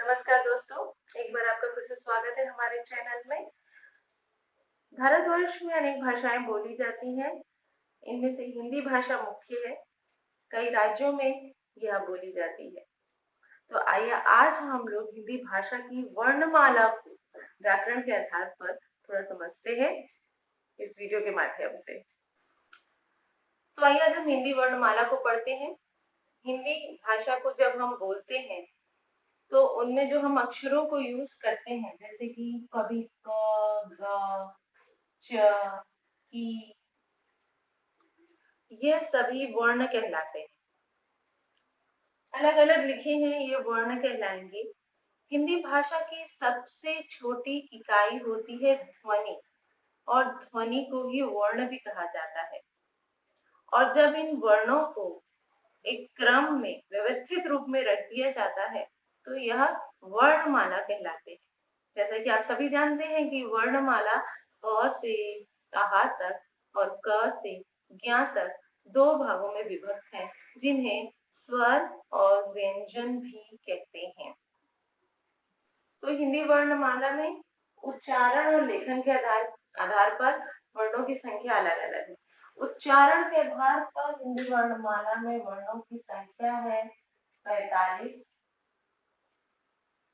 नमस्कार दोस्तों, एक बार आपका फिर से स्वागत है हमारे चैनल में। भारतवर्ष में अनेक भाषाएं बोली जाती हैं। इनमें से हिंदी भाषा मुख्य है। कई राज्यों में यह बोली जाती है। तो आइए आज हम लोग हिंदी भाषा की वर्णमाला को व्याकरण के आधार पर थोड़ा समझते हैं इस वीडियो के माध्यम से। तो आइए आज हम हिंदी वर्णमाला को पढ़ते हैं। हिंदी भाषा को जब हम बोलते हैं तो उनमें जो हम अक्षरों को यूज करते हैं, जैसे कि कभी क, ग, च, की, ये सभी वर्ण कहलाते हैं। अलग अलग लिखे हैं ये वर्ण कहलाएंगे। हिंदी भाषा की सबसे छोटी इकाई होती है ध्वनि, और ध्वनि को ही वर्ण भी कहा जाता है। और जब इन वर्णों को एक क्रम में व्यवस्थित रूप में रख दिया जाता है तो यह वर्णमाला कहलाते हैं। जैसा कि आप सभी जानते हैं कि वर्णमाला अ से आहा तक और क से ज्ञ तक दो भागों में विभक्त है, जिन्हें स्वर और व्यंजन भी कहते हैं। तो हिंदी वर्णमाला में उच्चारण और लेखन के आधार पर वर्णों की संख्या अलग अलग है। उच्चारण के आधार पर हिंदी वर्णमाला में वर्णों की संख्या है 45,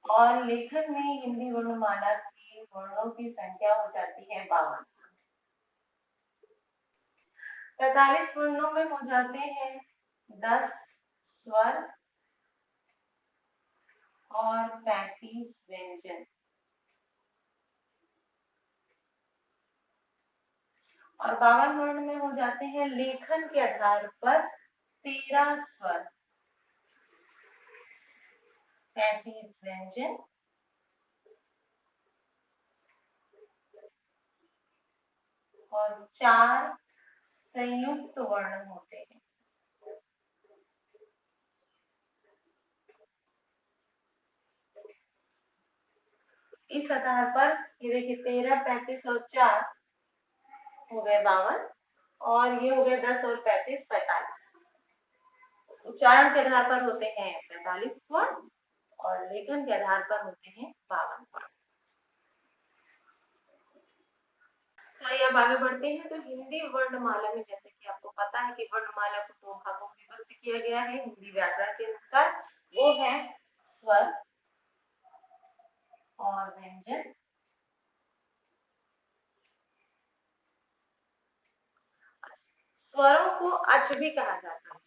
और लेखन में हिंदी वर्णमाला की वर्णों की संख्या हो जाती है 52। 45 वर्णों में हो जाते हैं 10 स्वर और 35 व्यंजन, और 52 वर्ण में हो जाते हैं लेखन के आधार पर 13 स्वर, 35 व्यंजन और 4 संयुक्त वर्ण होते हैं। इस आधार पर ये देखिए 13, 35 और 4 हो गए 52, और ये हो गए 10 और 35 45। उच्चारण के आधार पर होते हैं 45 वर्ण और लेखन के आधार पर होते हैं 52 वर्ण। तो आइए अब आगे बढ़ते हैं। तो हिंदी वर्णमाला में, जैसे कि आपको पता है कि वर्णमाला को दो भागों में विभक्त किया गया है हिंदी व्याकरण के अनुसार, वो है स्वर और व्यंजन। स्वरों को अच भी कहा जाता है।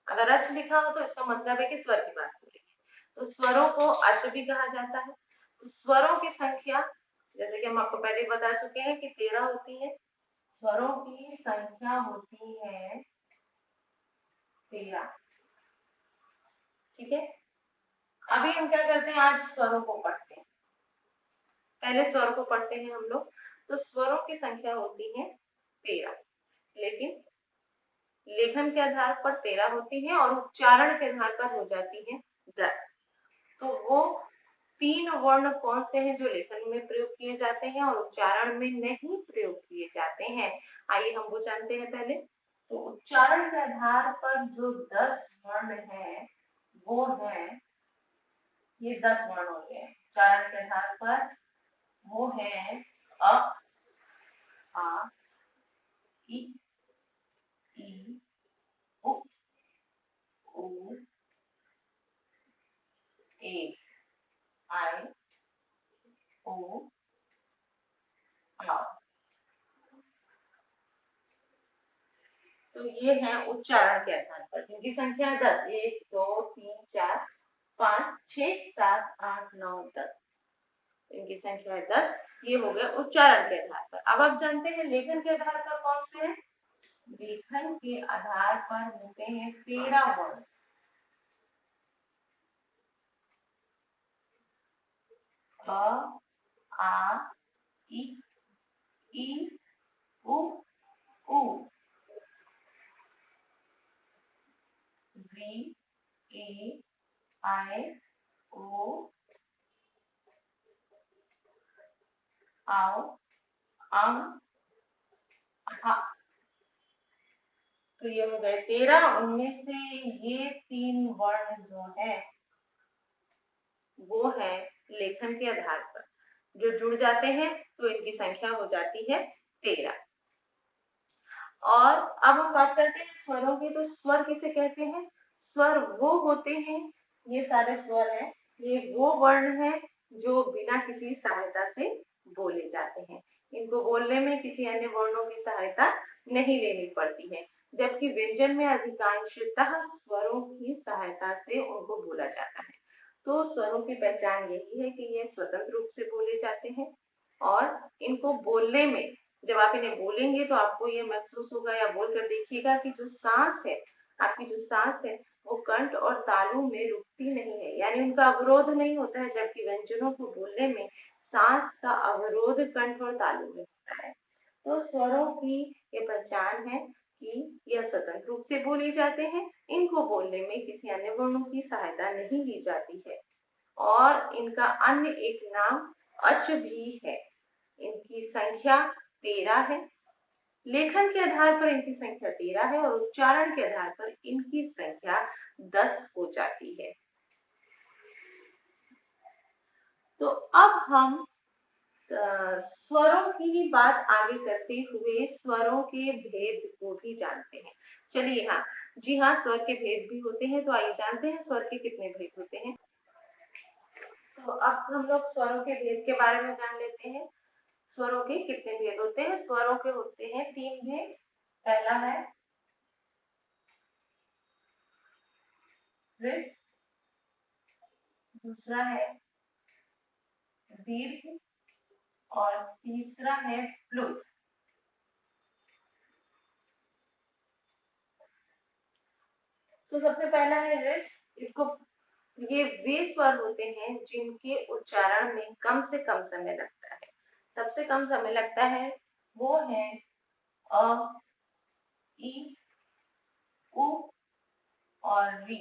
अगर अच लिखा हो तो इसका मतलब है कि स्वर की बात हो रही है। तो स्वरों को अच भी कहा जाता है। तो स्वरों की संख्या, जैसे कि हम आपको पहले बता चुके हैं कि 13 होती है। स्वरों की संख्या होती है 13। ठीक है, अभी हम क्या करते हैं, आज स्वरों को पढ़ते हैं। पहले स्वर को पढ़ते हैं हम लोग। तो स्वरों की संख्या होती है 13, लेकिन लेखन के आधार पर 13 होती है और उच्चारण के आधार पर हो जाती है 10। तो वो 3 वर्ण कौन से हैं जो लेखन में प्रयोग किए जाते हैं और उच्चारण में नहीं प्रयोग किए जाते हैं, आइए हम वो जानते हैं पहले। तो उच्चारण के आधार पर जो 10 वर्ण है वो है, ये 10 वर्ण हो गए उच्चारण के आधार पर। वो है अ, आ, इ, ई, उ, ऊ, ए, आई, ओ, आ। तो ये है उच्चारण के आधार पर, जिनकी संख्या है 10। 1 2 3 4 5 6 7 8 9 10, इनकी संख्या है 10। ये हो गया उच्चारण के आधार पर। अब आप जानते हैं लेखन के आधार पर कौन से हैं। लेखन के आधार पर होते हैं 13 वर्ण। अ, आ, इ, ई, उ, ऊ, वी, ए, आई, ओ, आओ, अम, हा। तो ये हो गए 13। उनमें से ये 3 वर्ण जो है वो है लेखन के आधार पर जो जुड़ जाते हैं तो इनकी संख्या हो जाती है 13। और अब हम बात करते हैं स्वरों की। तो स्वर किसे कहते हैं? स्वर वो होते हैं, ये सारे स्वर हैं, ये वो वर्ण हैं जो बिना किसी सहायता से बोले जाते हैं। इनको बोलने में किसी अन्य वर्णों की सहायता नहीं लेनी पड़ती है, जबकि व्यंजन में अधिकांशतः स्वरों की सहायता से उनको बोला जाता है। तो स्वरों की पहचान यही है कि ये स्वतंत्र रूप से बोले जाते हैं और इनको बोलने में, जब आप इन्हें बोलेंगे तो आपको ये महसूस होगा या बोल कर देखिएगा कि जो सांस है, आपकी जो सांस है वो कंठ और तालु में रुकती नहीं है, यानी उनका अवरोध नहीं होता है, जबकि व्यंजनों को बोलने में सांस का अवरोध कंठ और तालु में होता है। तो स्वरों की ये पहचान है कि यह स्वतंत्र रूप से बोले जाते हैं, इनको बोलने में किसी अन्य वर्णों की सहायता नहीं ली जाती है और इनका अन्य एक नाम अच भी है। इनकी संख्या 13 है। लेखन के आधार पर इनकी संख्या 13 है और उच्चारण के आधार पर इनकी संख्या 10 हो जाती है। तो अब हम स्वरों की ही बात आगे करते हुए स्वरों के भेद को भी जानते हैं। चलिए, हाँ जी, हाँ स्वर के भेद भी होते हैं। तो आइए जानते हैं स्वर के कितने भेद होते हैं। तो अब हम लोग स्वरों के भेद के बारे में जान लेते हैं। स्वरों के कितने भेद होते हैं? स्वरों के होते हैं 3 भेद। पहला है ऋस्व, दूसरा है दीर्घ और तीसरा है प्लुत। तो सबसे पहला है ऋस्व। इसको, ये वे स्वर होते हैं जिनके उच्चारण में कम से कम समय लगता है। सबसे कम समय लगता है वो है अ, ई, उ और री।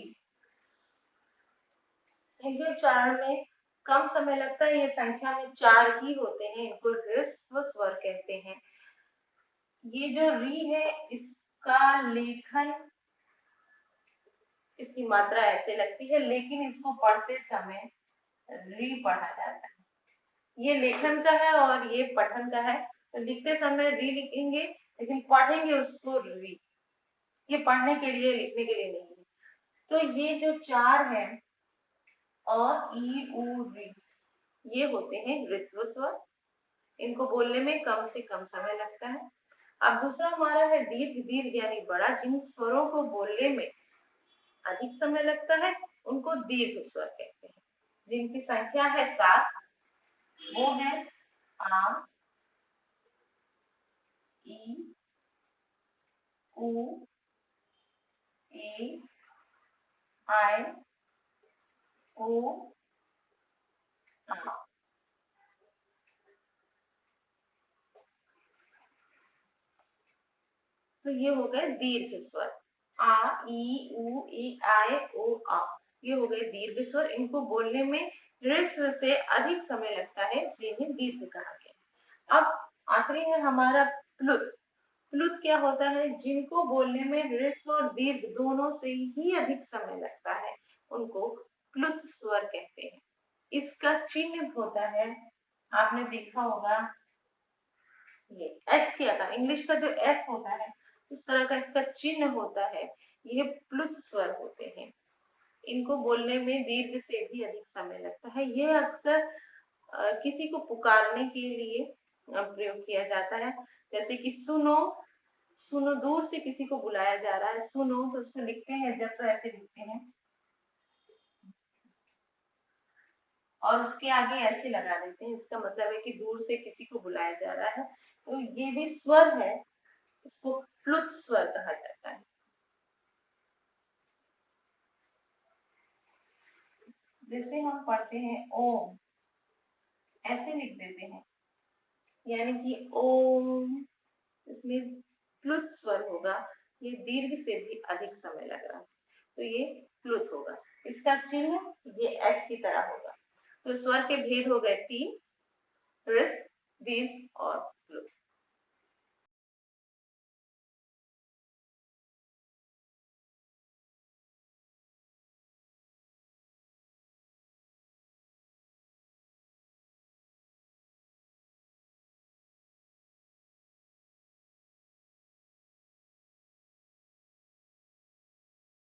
इनके उच्चारण में कम समय लगता है, ये संख्या में 4 ही होते हैं, इनको ह्रस्व स्वर कहते हैं। ये जो री है इसका लेखन, इसकी मात्रा ऐसे लगती है, लेकिन इसको पढ़ते समय री पढ़ा जाता है। ये लेखन का है और ये पठन का है। तो लिखते समय री लिखेंगे, लेकिन पढ़ेंगे उसको री। ये पढ़ने के लिए, लिखने के लिए नहीं है। तो ये जो 4 है अ, ई, उ, री, ये होते हैं ह्रस्व स्वर। इनको बोलने में कम से कम समय लगता है। अब दूसरा हमारा है दीर्घ। दीर्घ यानी बड़ा। जिन स्वरों को बोलने में अधिक समय लगता है उनको दीर्घ स्वर कहते हैं, जिनकी संख्या है 7। वो है आ, ई, उ, ए, आई, ओ, आ। तो ये हो गए दीर्घ स्वर। आ, ई, उ, ई, आई, ओ, आ। ये हो गए दीर्घ स्वर। इनको बोलने में ह्रस्व से अधिक समय लगता है, इसलिए इन्हें दीर्घ कहा गया। अब आखिरी है हमारा प्लुत। प्लुत क्या होता है? जिनको बोलने में ह्रस्व और दीर्घ दोनों से ही अधिक समय लगता है, उनको प्लुत स्वर कहते हैं। इसका चिन्ह होता है, आपने देखा होगा, ये एस के आकार, इंग्लिश का जो एस होता है उस तरह का इसका चिन्ह होता है। ये प्लुत स्वर होते हैं। इनको बोलने में दीर्घ से भी अधिक समय लगता है। यह अक्सर किसी को पुकारने के लिए प्रयोग किया जाता है। जैसे कि सुनो, सुनो, दूर से किसी को बुलाया जा रहा है, सुनो, तो उसको लिखते हैं जब तो ऐसे लिखते हैं और उसके आगे ऐसे लगा देते हैं। इसका मतलब है कि दूर से किसी को बुलाया जा रहा है। तो ये भी स्वर है, इसको प्लुत स्वर कहा जाता है। जैसे हम पढ़ते हैं ओम, ऐसे लिख देते हैं, यानी कि ओम, इसमें प्लुत स्वर होगा। ये दीर्घ से भी अधिक समय लग रहा है, तो ये प्लुत होगा। इसका चिन्ह ये एस की तरह होगा। तो स्वर के भेद हो गए 3, ऋस्व, दीर्घ और